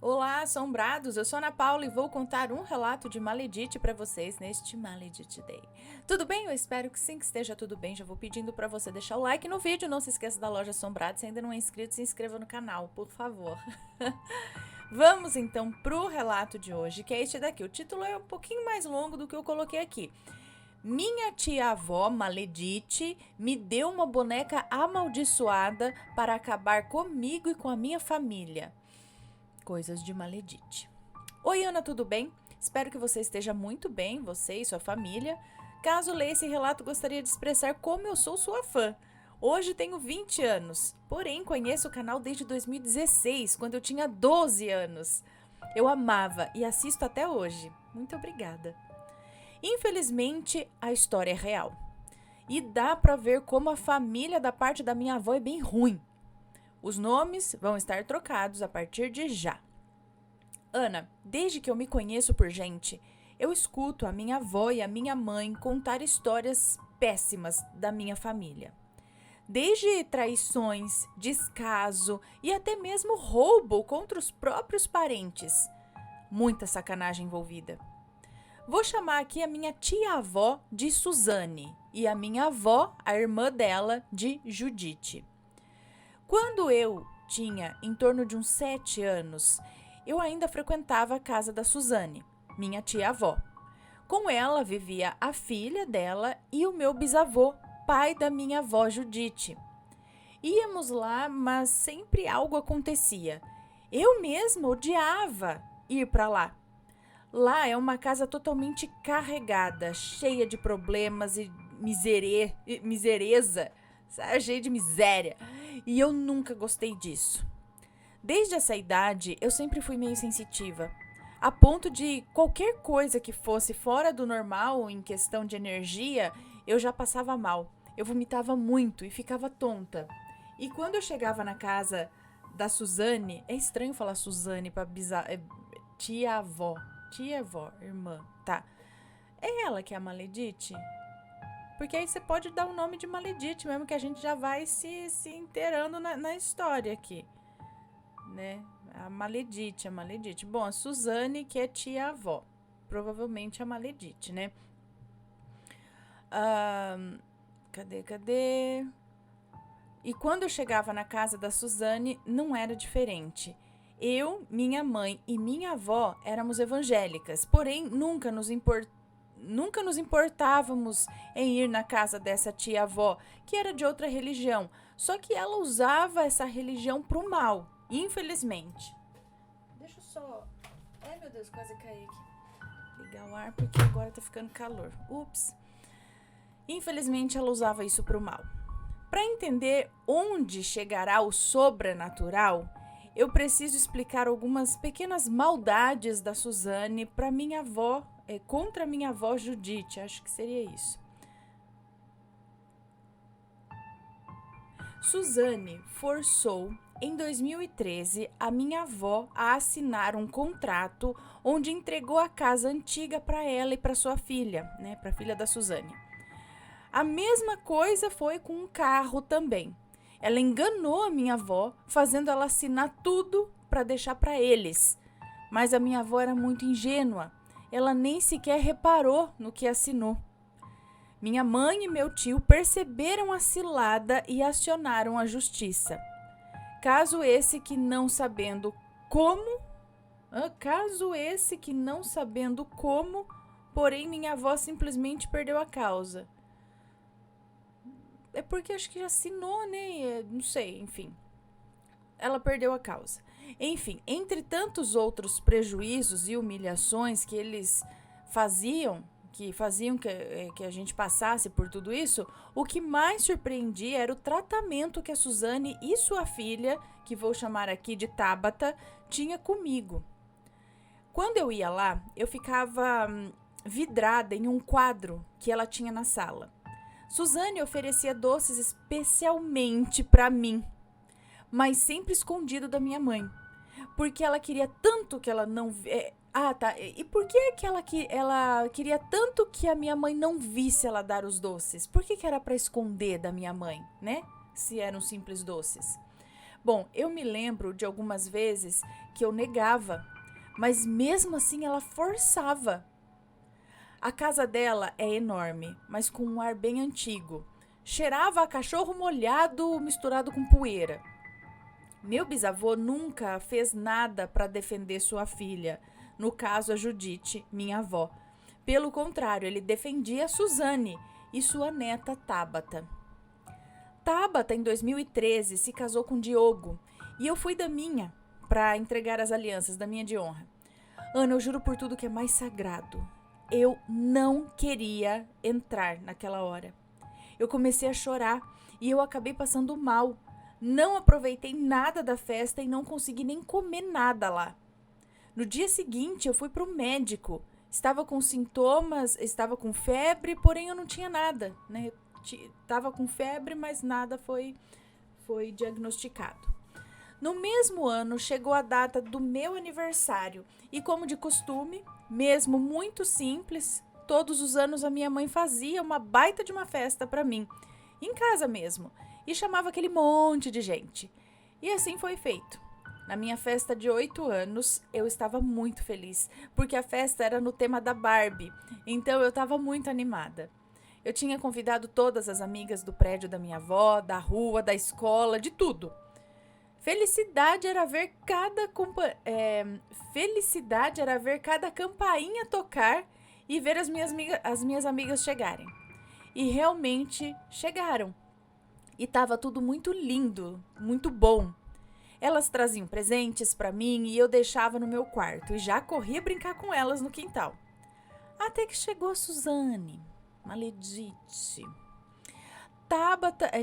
Olá, assombrados! Eu sou Ana Paula e vou contar um relato de Maledite para vocês neste Maledite Day. Tudo bem? Eu espero que sim, que esteja tudo bem. Já vou pedindo para você deixar o like no vídeo. Não se esqueça da loja Assombrada. Se ainda não é inscrito, se inscreva no canal, por favor. Vamos então pro relato de hoje, que é este daqui. O título é um pouquinho mais longo do que eu coloquei aqui. Minha tia-avó, Maledite, me deu uma boneca amaldiçoada para acabar comigo e com a minha família. Coisas de Maledite. Oi, Ana, tudo bem? Espero que você esteja muito bem, você e sua família. Caso leia esse relato, gostaria de expressar como eu sou sua fã. Hoje tenho 20 anos, porém conheço o canal desde 2016, quando eu tinha 12 anos. Eu amava e assisto até hoje. Muito obrigada. Infelizmente, a história é real. E dá pra ver como a família da parte da minha avó é bem ruim. Os nomes vão estar trocados a partir de já. Ana, desde que eu me conheço por gente, eu escuto a minha avó e a minha mãe contar histórias péssimas da minha família. Desde traições, descaso e até mesmo roubo contra os próprios parentes. Muita sacanagem envolvida. Vou chamar aqui a minha tia-avó de Suzane e a minha avó, a irmã dela, de Judite. Quando eu tinha em torno de uns 7 anos, eu ainda frequentava a casa da Suzane, minha tia-avó. Com ela vivia a filha dela e o meu bisavô, pai da minha avó Judite. Íamos lá, mas sempre algo acontecia. Eu mesma odiava ir para lá. Lá é uma casa totalmente carregada, cheia de problemas e misereza, cheia de miséria. E eu nunca gostei disso. Desde essa idade, eu sempre fui meio sensitiva, a ponto de qualquer coisa que fosse fora do normal em questão de energia, eu já passava mal. Eu vomitava muito e ficava tonta. E quando eu chegava na casa da Suzane, é estranho falar Suzane para tia-avó, irmã, tá? É ela que é a Maledite? Porque aí você pode dar o nome de Maledite, mesmo que a gente já vai se inteirando na história aqui, né? A Maledite. Bom, a Suzane, que é tia-avó. Provavelmente a Maledite, né? Cadê? E quando eu chegava na casa da Suzane, não era diferente. Eu, minha mãe e minha avó éramos evangélicas, porém nunca nos importávamos em ir na casa dessa tia-avó, que era de outra religião. Só que ela usava essa religião pro mal, infelizmente. Deixa eu só... Ai, meu Deus, quase caí aqui. Ligar o ar porque agora tá ficando calor. Ups. Infelizmente, ela usava isso pro mal. Para entender onde chegará o sobrenatural, eu preciso explicar algumas pequenas maldades da Suzane para minha avó, contra minha avó Judite, acho que seria isso. Suzane forçou, em 2013, a minha avó a assinar um contrato onde entregou a casa antiga para ela e para sua filha, né, para a filha da Suzane. A mesma coisa foi com um carro também. Ela enganou a minha avó, fazendo ela assinar tudo para deixar para eles. Mas a minha avó era muito ingênua. Ela nem sequer reparou no que assinou. Minha mãe e meu tio perceberam a cilada e acionaram a justiça. Caso esse que não sabendo como, porém minha avó simplesmente perdeu a causa. É porque acho que já assinou, né? Não sei, enfim. Ela perdeu a causa. Enfim, entre tantos outros prejuízos e humilhações que eles faziam que a gente passasse por tudo isso, o que mais surpreendia era o tratamento que a Suzane e sua filha, que vou chamar aqui de Tabata, tinha comigo. Quando eu ia lá, eu ficava vidrada em um quadro que ela tinha na sala. Suzane oferecia doces especialmente para mim, mas sempre escondido da minha mãe, porque ela queria tanto que ela não... E por que ela queria tanto que a minha mãe não visse ela dar os doces? Por que era para esconder da minha mãe, né? Se eram simples doces. Bom, eu me lembro de algumas vezes que eu negava, mas mesmo assim ela forçava. A casa dela é enorme, mas com um ar bem antigo. Cheirava a cachorro molhado misturado com poeira. Meu bisavô nunca fez nada para defender sua filha, no caso a Judite, minha avó. Pelo contrário, ele defendia a Suzane e sua neta Tabata. Tabata, em 2013, se casou com Diogo e eu fui da minha para entregar as alianças da minha de honra. Ana, eu juro por tudo que é mais sagrado. Eu não queria entrar naquela hora. Eu comecei a chorar e eu acabei passando mal. Não aproveitei nada da festa e não consegui nem comer nada lá. No dia seguinte, eu fui para o médico. Estava com sintomas, estava com febre, porém eu não tinha nada, né? Estava com febre, mas nada foi diagnosticado. No mesmo ano, chegou a data do meu aniversário e, como de costume, mesmo muito simples, todos os anos a minha mãe fazia uma baita de uma festa para mim, em casa mesmo, e chamava aquele monte de gente. E assim foi feito. Na minha festa de 8 anos, eu estava muito feliz, porque a festa era no tema da Barbie, então eu estava muito animada. Eu tinha convidado todas as amigas do prédio da minha avó, da rua, da escola, de tudo. Felicidade era ver cada campainha tocar e ver as minhas amigas chegarem. E realmente chegaram. E estava tudo muito lindo, muito bom. Elas traziam presentes para mim e eu deixava no meu quarto e já corria brincar com elas no quintal. Até que chegou a Suzane, maledite.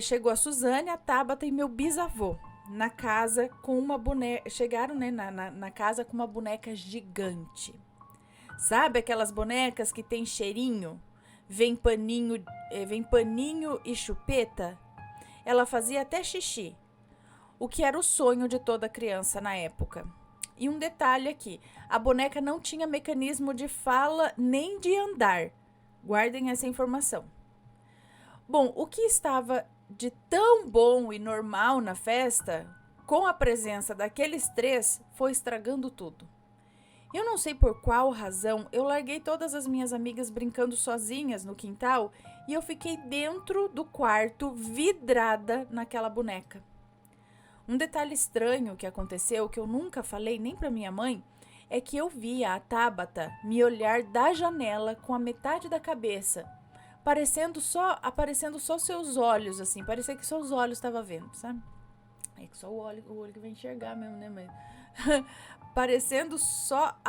Chegou a Suzane, a Tabata e meu bisavô na casa com uma boneca. Chegaram, né, na casa com uma boneca gigante. Sabe aquelas bonecas que tem cheirinho? Vem paninho e chupeta? Ela fazia até xixi, o que era o sonho de toda criança na época. E um detalhe aqui, a boneca não tinha mecanismo de fala nem de andar. Guardem essa informação. Bom, o que estava de tão bom e normal na festa, com a presença daqueles três, foi estragando tudo. Eu não sei por qual razão, eu larguei todas as minhas amigas brincando sozinhas no quintal e eu fiquei dentro do quarto, vidrada naquela boneca. Um detalhe estranho que aconteceu, que eu nunca falei nem para minha mãe, é que eu via a Tabata me olhar da janela com a metade da cabeça, aparecendo só seus olhos, assim, parecia que só os olhos estavam vendo, sabe? É que só o olho que vai enxergar mesmo, né, mas... parecendo só,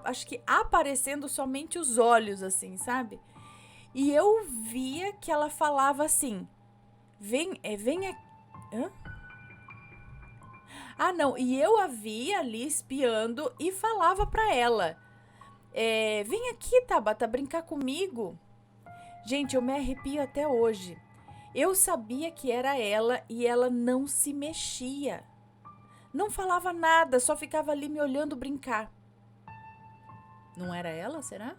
acho que aparecendo somente os olhos, assim, sabe? E eu via que ela falava assim, venha... Hã? Ah, não, e eu a via ali espiando e falava pra ela, vem aqui, Tabata, brincar comigo. Gente, eu me arrepio até hoje. Eu sabia que era ela e ela não se mexia. Não falava nada, só ficava ali me olhando brincar. Não era ela, será?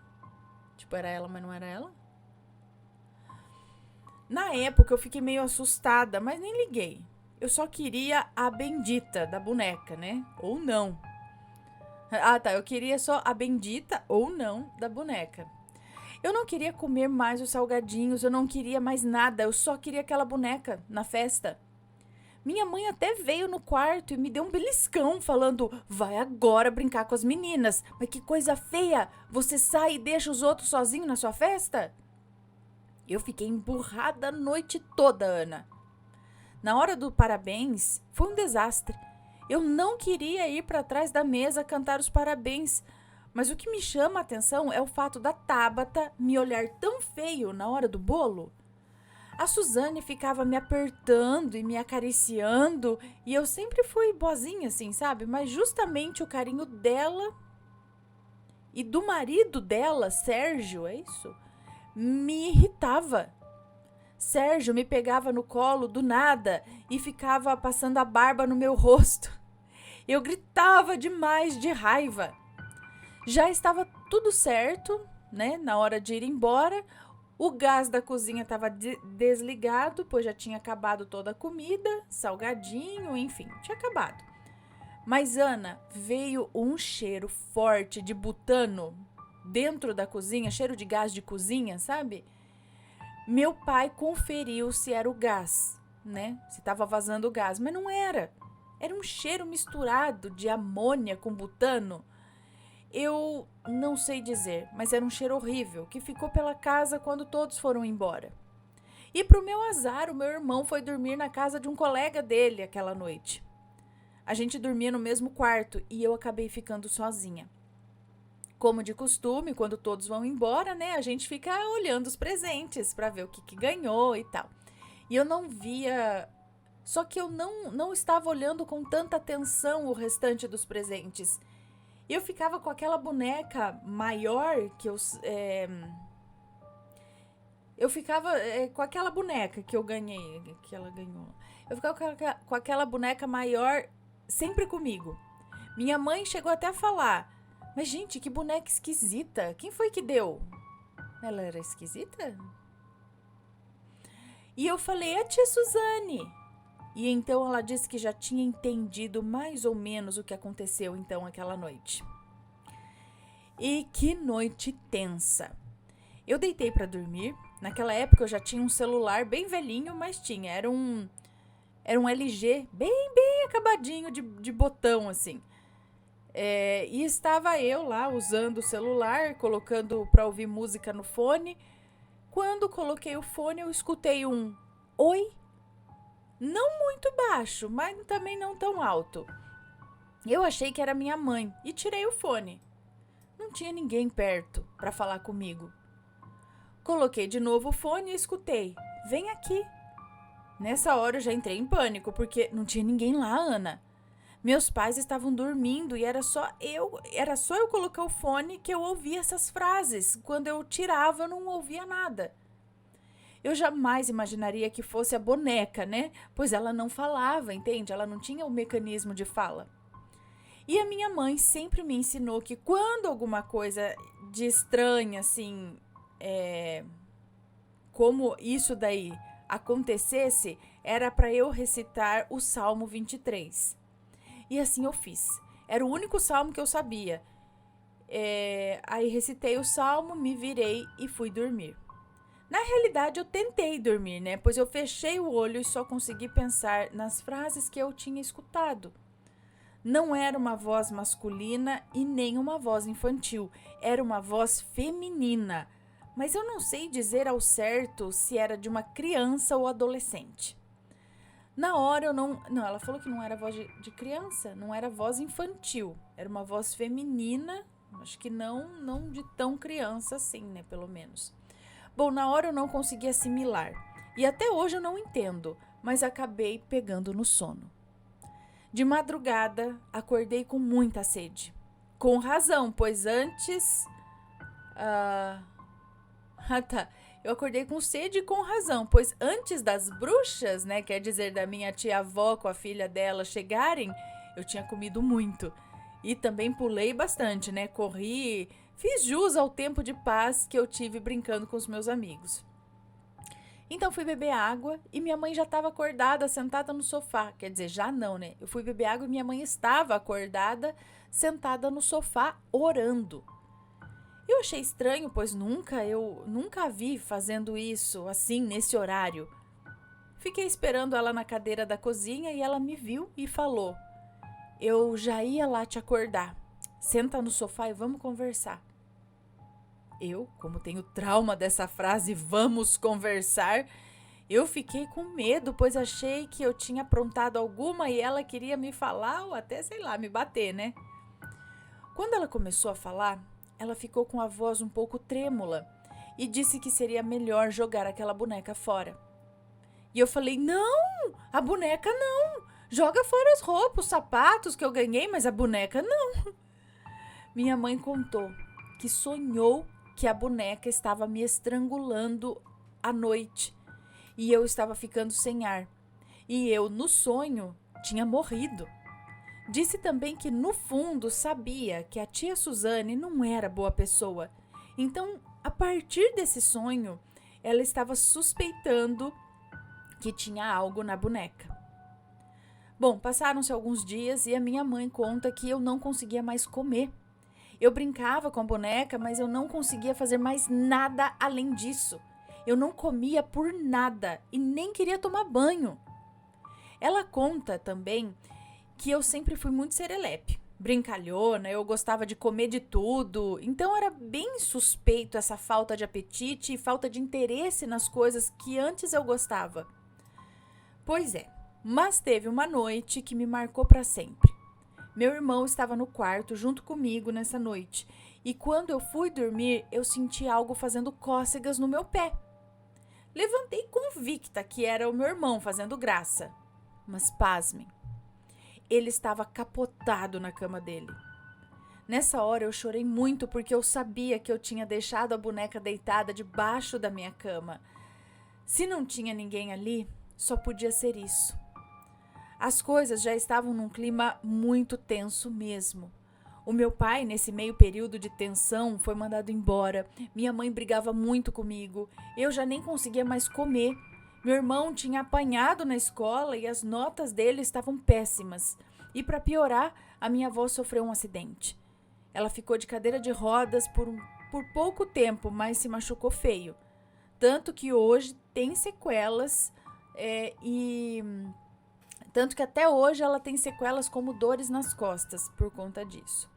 Tipo, era ela, mas não era ela? Na época eu fiquei meio assustada, mas nem liguei. Eu só queria a bendita da boneca, né? Ou não. Ah, tá. Eu queria só a bendita ou não da boneca. Eu não queria comer mais os salgadinhos, eu não queria mais nada. Eu só queria aquela boneca na festa. Minha mãe até veio no quarto e me deu um beliscão, falando, vai agora brincar com as meninas. Mas que coisa feia, você sai e deixa os outros sozinhos na sua festa? Eu fiquei emburrada a noite toda, Ana. Na hora do parabéns, foi um desastre. Eu não queria ir para trás da mesa cantar os parabéns, mas o que me chama a atenção é o fato da Tabata me olhar tão feio na hora do bolo. A Suzane ficava me apertando e me acariciando e eu sempre fui boazinha assim, sabe? Mas justamente o carinho dela e do marido dela, Sérgio, é isso? Me irritava. Sérgio me pegava no colo do nada e ficava passando a barba no meu rosto. Eu gritava demais de raiva. Já estava tudo certo, né? Na hora de ir embora, o gás da cozinha estava desligado, pois já tinha acabado toda a comida, salgadinho, enfim, tinha acabado. Mas, Ana, veio um cheiro forte de butano dentro da cozinha, cheiro de gás de cozinha, sabe? Meu pai conferiu se era o gás, né? Se estava vazando o gás, mas não era. Era um cheiro misturado de amônia com butano. Eu não sei dizer, mas era um cheiro horrível que ficou pela casa quando todos foram embora. E pro meu azar, o meu irmão foi dormir na casa de um colega dele aquela noite. A gente dormia no mesmo quarto e eu acabei ficando sozinha. Como de costume, quando todos vão embora, né, a gente fica olhando os presentes para ver o que ganhou e tal. E eu não via, só que eu não estava olhando com tanta atenção o restante dos presentes. Eu ficava com aquela boneca maior que eu ficava com aquela boneca que eu ganhei, que ela ganhou. Eu ficava com aquela boneca maior sempre comigo. Minha mãe chegou até a falar: mas, gente, que boneca esquisita. Quem foi que deu? Ela era esquisita? E eu falei: a tia Suzane. E então ela disse que já tinha entendido mais ou menos o que aconteceu então aquela noite. E que noite tensa. Eu deitei para dormir. Naquela época eu já tinha um celular bem velhinho, mas tinha. Era um LG bem acabadinho de botão, assim. E estava eu lá usando o celular, colocando para ouvir música no fone. Quando coloquei o fone, eu escutei um oi. Não muito baixo, mas também não tão alto. Eu achei que era minha mãe e tirei o fone. Não tinha ninguém perto para falar comigo. Coloquei de novo o fone e escutei: vem aqui. Nessa hora eu já entrei em pânico, porque não tinha ninguém lá, Ana. Meus pais estavam dormindo e era só eu colocar o fone que eu ouvia essas frases. Quando eu tirava, eu não ouvia nada. Eu jamais imaginaria que fosse a boneca, né? Pois ela não falava, entende? Ela não tinha o mecanismo de fala. E a minha mãe sempre me ensinou que quando alguma coisa de estranha, assim, como isso daí acontecesse, era para eu recitar o Salmo 23. E assim eu fiz. Era o único salmo que eu sabia. Aí recitei o salmo, me virei e fui dormir. Na realidade, eu tentei dormir, né? Pois eu fechei o olho e só consegui pensar nas frases que eu tinha escutado. Não era uma voz masculina e nem uma voz infantil. Era uma voz feminina. Mas eu não sei dizer ao certo se era de uma criança ou adolescente. Na hora eu não... Não, ela falou que não era voz de criança, não era voz infantil. Era uma voz feminina, acho que não de tão criança assim, né, pelo menos. Bom, na hora eu não consegui assimilar. E até hoje eu não entendo, mas acabei pegando no sono. De madrugada, acordei com muita sede. Com razão, pois antes... tá. Eu acordei com sede e com razão, pois antes das bruxas, né, quer dizer, da minha tia-avó com a filha dela chegarem, eu tinha comido muito. E também pulei bastante, né, corri, fiz jus ao tempo de paz que eu tive brincando com os meus amigos. Então fui beber água e minha mãe já estava acordada, sentada no sofá. Quer dizer, já não, né? Eu fui beber água e minha mãe estava acordada, sentada no sofá, orando. Eu achei estranho, pois eu nunca a vi fazendo isso, assim, nesse horário. Fiquei esperando ela na cadeira da cozinha e ela me viu e falou: eu já ia lá te acordar. Senta no sofá e vamos conversar. Eu, como tenho trauma dessa frase, vamos conversar, eu fiquei com medo, pois achei que eu tinha aprontado alguma e ela queria me falar ou até, sei lá, me bater, né? Quando ela começou a falar, ela ficou com a voz um pouco trêmula e disse que seria melhor jogar aquela boneca fora. E eu falei: não, a boneca não, joga fora as roupas, os sapatos que eu ganhei, mas a boneca não. Minha mãe contou que sonhou que a boneca estava me estrangulando à noite e eu estava ficando sem ar. E eu, no sonho, tinha morrido. Disse também que, no fundo, sabia que a tia Suzane não era boa pessoa. Então, a partir desse sonho, ela estava suspeitando que tinha algo na boneca. Bom, passaram-se alguns dias e a minha mãe conta que eu não conseguia mais comer. Eu brincava com a boneca, mas eu não conseguia fazer mais nada além disso. Eu não comia por nada e nem queria tomar banho. Ela conta também que eu sempre fui muito serelepe, brincalhona, eu gostava de comer de tudo, então era bem suspeito essa falta de apetite e falta de interesse nas coisas que antes eu gostava. Pois é, mas teve uma noite que me marcou para sempre. Meu irmão estava no quarto junto comigo nessa noite e quando eu fui dormir, eu senti algo fazendo cócegas no meu pé. Levantei convicta que era o meu irmão fazendo graça. Mas pasmem, ele estava capotado na cama dele. Nessa hora eu chorei muito porque eu sabia que eu tinha deixado a boneca deitada debaixo da minha cama. Se não tinha ninguém ali, só podia ser isso. As coisas já estavam num clima muito tenso mesmo. O meu pai, nesse meio período de tensão, foi mandado embora. Minha mãe brigava muito comigo. Eu já nem conseguia mais comer. Meu irmão tinha apanhado na escola e as notas dele estavam péssimas. E para piorar, a minha avó sofreu um acidente. Ela ficou de cadeira de rodas por pouco tempo, mas se machucou feio. Tanto que hoje tem sequelas tanto que até hoje ela tem sequelas como dores nas costas por conta disso.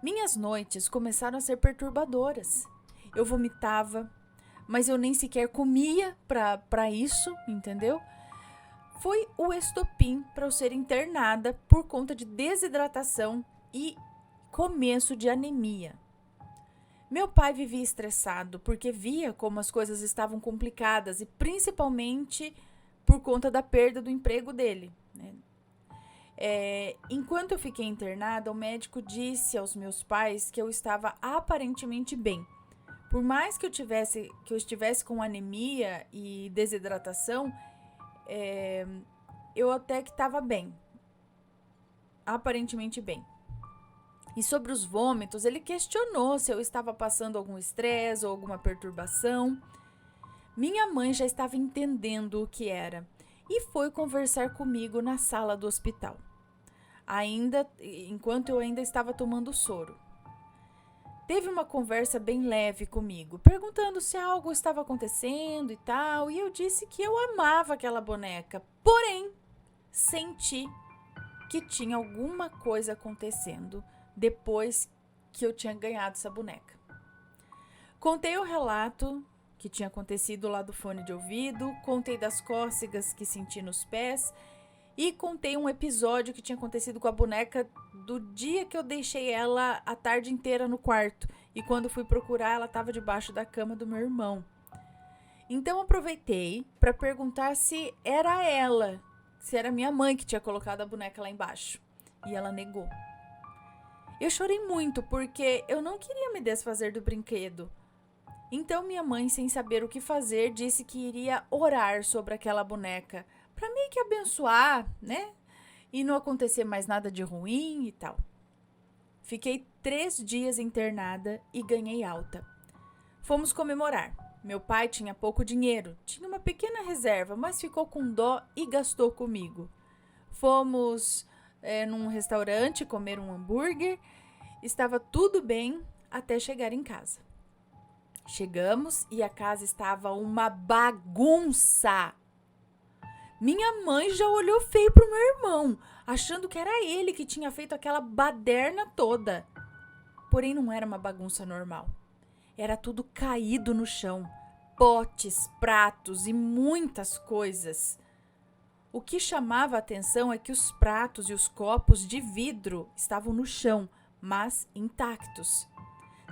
Minhas noites começaram a ser perturbadoras. Eu vomitava, mas eu nem sequer comia para isso, entendeu? Foi o estopim para eu ser internada por conta de desidratação e começo de anemia. Meu pai vivia estressado porque via como as coisas estavam complicadas e principalmente por conta da perda do emprego dele, né? Enquanto eu fiquei internada, o médico disse aos meus pais que eu estava aparentemente bem. Por mais que eu estivesse com anemia e desidratação, eu até que estava bem, aparentemente bem. E sobre os vômitos, ele questionou se eu estava passando algum estresse ou alguma perturbação. Minha mãe já estava entendendo o que era e foi conversar comigo na sala do hospital, enquanto eu ainda estava tomando soro. Teve uma conversa bem leve comigo, perguntando se algo estava acontecendo e tal, e eu disse que eu amava aquela boneca, porém, senti que tinha alguma coisa acontecendo depois que eu tinha ganhado essa boneca. Contei o relato que tinha acontecido lá do fone de ouvido, contei das cócegas que senti nos pés e contei um episódio que tinha acontecido com a boneca do dia que eu deixei ela a tarde inteira no quarto e quando fui procurar ela estava debaixo da cama do meu irmão. Então aproveitei para perguntar se era ela, se era minha mãe que tinha colocado a boneca lá embaixo e ela negou. Eu chorei muito porque eu não queria me desfazer do brinquedo. Então minha mãe, sem saber o que fazer, disse que iria orar sobre aquela boneca para meio que abençoar, né? E não acontecer mais nada de ruim e tal. Fiquei 3 dias internada e ganhei alta. Fomos comemorar. Meu pai tinha pouco dinheiro, tinha uma pequena reserva, mas ficou com dó e gastou comigo. Fomos num restaurante comer um hambúrguer. Estava tudo bem até chegar em casa. Chegamos e a casa estava uma bagunça. Minha mãe já olhou feio pro meu irmão, achando que era ele que tinha feito aquela baderna toda. Porém, não era uma bagunça normal. Era tudo caído no chão. Potes, pratos e muitas coisas. O que chamava a atenção é que os pratos e os copos de vidro estavam no chão, mas intactos.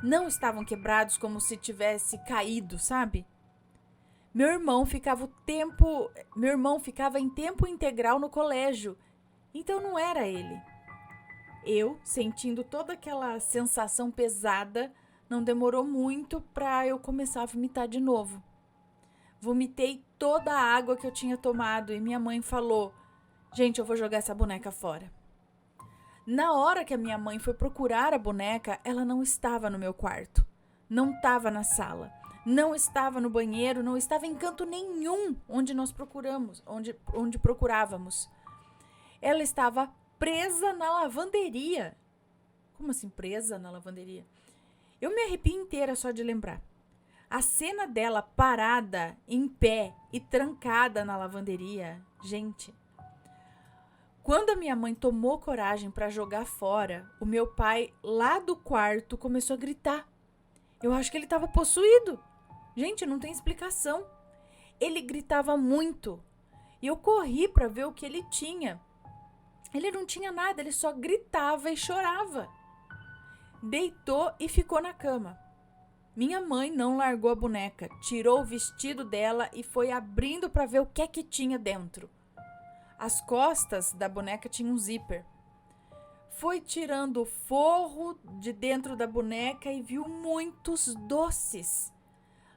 Não estavam quebrados como se tivesse caído, sabe? Meu irmão ficava em tempo integral no colégio, então não era ele. Eu, sentindo toda aquela sensação pesada, não demorou muito para eu começar a vomitar de novo. Vomitei toda a água que eu tinha tomado e minha mãe falou: "Gente, eu vou jogar essa boneca fora." Na hora que a minha mãe foi procurar a boneca, ela não estava no meu quarto, não estava na sala, não estava no banheiro, não estava em canto nenhum onde nós procurávamos. ela estava presa na lavanderia. Como assim presa na lavanderia? Eu me arrepio inteira só de lembrar. A cena dela parada, em pé e trancada na lavanderia. Gente, quando a minha mãe tomou coragem para jogar fora, o meu pai, lá do quarto, começou a gritar. Eu acho que ele estava possuído. Gente, não tem explicação. Ele gritava muito. E eu corri para ver o que ele tinha. Ele não tinha nada, ele só gritava e chorava. Deitou e ficou na cama. Minha mãe não largou a boneca, tirou o vestido dela e foi abrindo para ver o que é que tinha dentro. As costas da boneca tinham um zíper. Foi tirando o forro de dentro da boneca e viu muitos doces.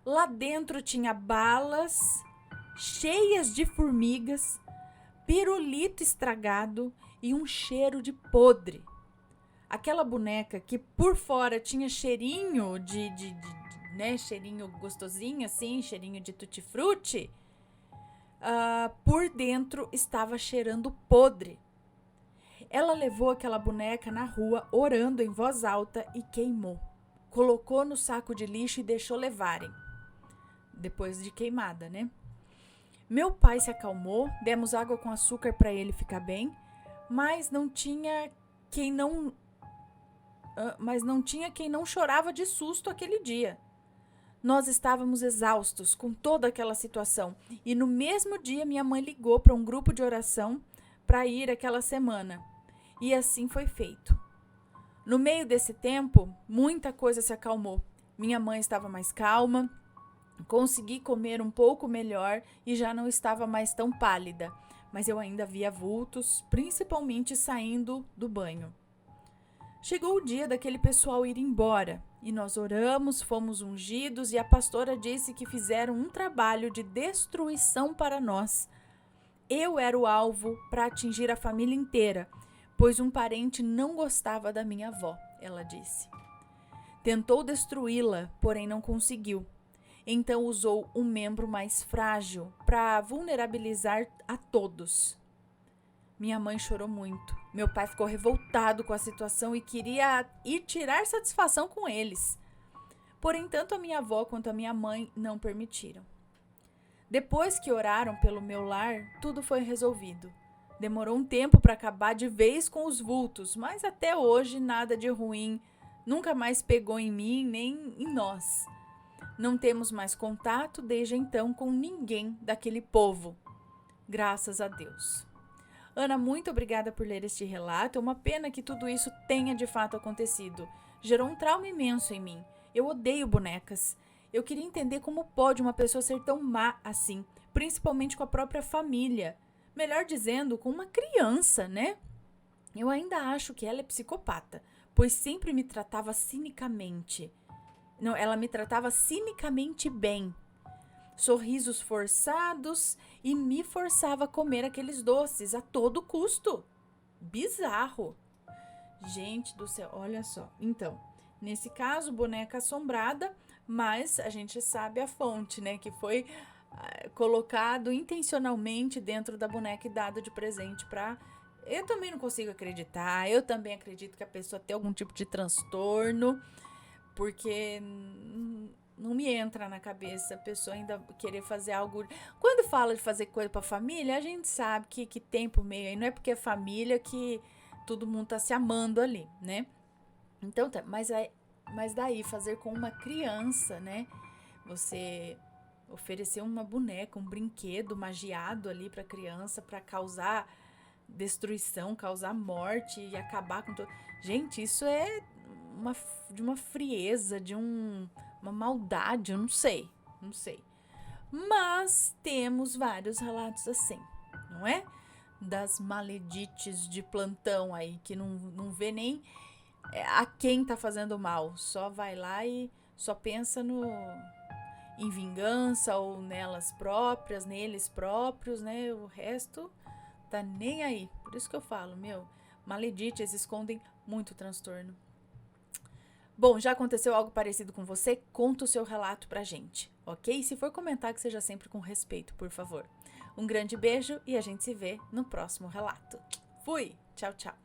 Lá dentro tinha balas cheias de formigas, pirulito estragado e um cheiro de podre. Aquela boneca que por fora tinha cheirinho né, cheirinho gostosinho assim, cheirinho de tutti-frutti, por dentro estava cheirando podre. Ela levou aquela boneca na rua orando em voz alta e queimou. Colocou no saco de lixo e deixou levarem. Depois de queimada, né? Meu pai se acalmou, demos água com açúcar para ele ficar bem, mas não tinha quem não chorava de susto aquele dia. Nós estávamos exaustos com toda aquela situação e no mesmo dia minha mãe ligou para um grupo de oração para ir aquela semana. E assim foi feito. No meio desse tempo, muita coisa se acalmou. Minha mãe estava mais calma, consegui comer um pouco melhor e já não estava mais tão pálida, mas eu ainda via vultos, principalmente saindo do banho. Chegou o dia daquele pessoal ir embora e nós oramos, fomos ungidos e a pastora disse que fizeram um trabalho de destruição para nós. Eu era o alvo para atingir a família inteira, pois um parente não gostava da minha avó, ela disse. Tentou destruí-la, porém não conseguiu. Então usou um membro mais frágil para vulnerabilizar a todos. Minha mãe chorou muito. Meu pai ficou revoltado com a situação e queria ir tirar satisfação com eles. Porém, tanto a minha avó quanto a minha mãe não permitiram. Depois que oraram pelo meu lar, tudo foi resolvido. Demorou um tempo para acabar de vez com os vultos, mas até hoje nada de ruim nunca mais pegou em mim nem em nós. Não temos mais contato desde então com ninguém daquele povo. Graças a Deus. Ana, muito obrigada por ler este relato. É uma pena que tudo isso tenha de fato acontecido. Gerou um trauma imenso em mim. Eu odeio bonecas. Eu queria entender como pode uma pessoa ser tão má assim, principalmente com a própria família. Melhor dizendo, com uma criança, né? Eu ainda acho que ela é psicopata, pois sempre me tratava cinicamente. Não, ela me tratava cinicamente bem. Sorrisos forçados e me forçava a comer aqueles doces a todo custo. Bizarro. Gente do céu, olha só. Então, nesse caso, boneca assombrada, mas a gente sabe a fonte, né? Que foi colocado intencionalmente dentro da boneca e dado de presente para... Eu também não consigo acreditar. Eu também acredito que a pessoa tem algum tipo de transtorno, porque não me entra na cabeça a pessoa ainda querer fazer algo. Quando fala de fazer coisa pra família, a gente sabe que tem por meio aí. Não é porque é família que todo mundo tá se amando ali, né? Então, tá, mas daí fazer com uma criança, né? Você oferecer uma boneca, um brinquedo magiado ali pra criança pra causar destruição, causar morte e acabar com tudo. Gente, isso é de uma frieza, de uma maldade, eu não sei. Mas temos vários relatos assim, não é? Das maledites de plantão aí, que não vê nem a quem tá fazendo mal. Só vai lá e só pensa em vingança ou neles próprios, né? O resto tá nem aí. Por isso que eu falo, maledites escondem muito transtorno. Bom, já aconteceu algo parecido com você? Conta o seu relato pra gente, ok? Se for comentar, que seja sempre com respeito, por favor. Um grande beijo e a gente se vê no próximo relato. Fui! Tchau, tchau!